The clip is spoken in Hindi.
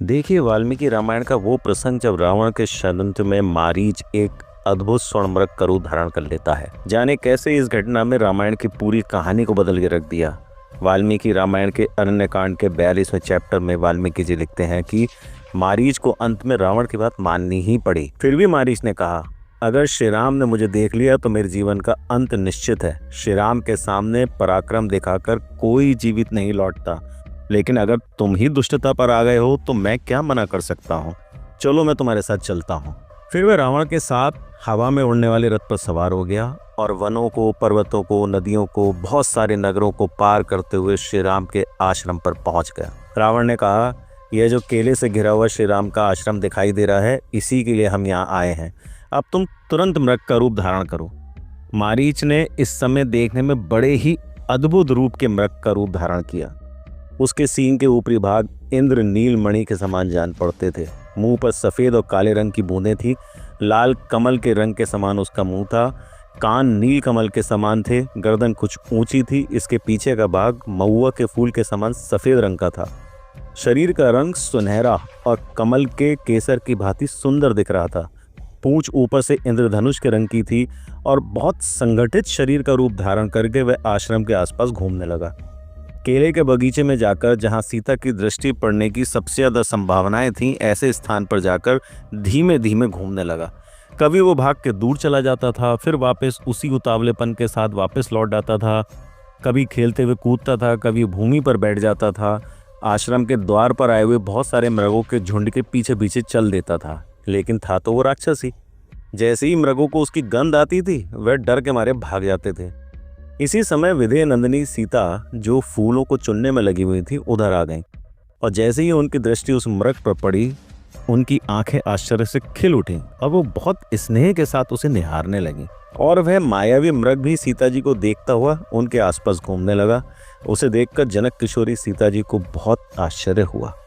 देखिए, वाल्मीकि रामायण का वो प्रसंग जब रावण के षड्यंत्र में मारीच एक अद्भुत स्वर्णमृग का रूप धारण कर लेता है। जाने कैसे इस घटना में रामायण की पूरी कहानी को बदल के रख दिया। वाल्मीकि रामायण के अरण्यकांड के 42वें चैप्टर में वाल्मीकि जी लिखते हैं कि मारीच को अंत में रावण की बात माननी ही पड़ी। फिर भी मारीच ने कहा, अगर श्री राम ने मुझे देख लिया तो मेरे जीवन का अंत निश्चित है। श्री राम के सामने पराक्रम दिखाकर कोई जीवित नहीं लौटता, लेकिन अगर तुम ही दुष्टता पर आ गए हो तो मैं क्या मना कर सकता हूँ। चलो, मैं तुम्हारे साथ चलता हूँ। फिर वह रावण के साथ हवा में उड़ने वाले रथ पर सवार हो गया और वनों को, पर्वतों को, नदियों को, बहुत सारे नगरों को पार करते हुए श्री राम के आश्रम पर पहुंच गया। रावण ने कहा, यह जो केले से घिरा हुआ श्री राम का आश्रम दिखाई दे रहा है, इसी के लिए हम यहाँ आए हैं। अब तुम तुरंत मृग का रूप धारण करो। मारीच ने इस समय देखने में बड़े ही अद्भुत रूप के मृग का रूप धारण किया। उसके सींग के ऊपरी भाग इंद्र नील मणि के समान जान पड़ते थे। मुंह पर सफेद और काले रंग की बूंदें थी। लाल कमल के रंग के समान उसका मुंह था। कान नील कमल के समान थे। गर्दन कुछ ऊंची थी। इसके पीछे का भाग महुआ के फूल के समान सफेद रंग का था। शरीर का रंग सुनहरा और कमल के केसर की भांति सुंदर दिख रहा था। पूंछ ऊपर से इंद्रधनुष के रंग की थी और बहुत संगठित शरीर का रूप धारण करके वह आश्रम के आसपास घूमने लगा। केले के बगीचे में जाकर, जहां सीता की दृष्टि पड़ने की सबसे ज्यादा संभावनाएं थीं, ऐसे स्थान पर जाकर धीमे धीमे घूमने लगा। कभी वो भाग के दूर चला जाता था, फिर वापस उसी उतावलेपन के साथ वापस लौट आता था। कभी खेलते हुए कूदता था, कभी भूमि पर बैठ जाता था। आश्रम के द्वार पर आए हुए बहुत सारे मृगों के झुंड के पीछे पीछे चल देता था, लेकिन था तो वो राक्षस ही। जैसे ही मृगों को उसकी गंध आती थी, वह डर के मारे भाग जाते थे। इसी समय विदेह नंदिनी सीता, जो फूलों को चुनने में लगी हुई थी, उधर आ गईं और जैसे ही उनकी दृष्टि उस मृग पर पड़ी, उनकी आंखें आश्चर्य से खिल उठीं और वो बहुत स्नेह के साथ उसे निहारने लगीं। और वह मायावी मृग भी सीता जी को देखता हुआ उनके आसपास घूमने लगा। उसे देखकर जनक किशोरी सीता जी को बहुत आश्चर्य हुआ।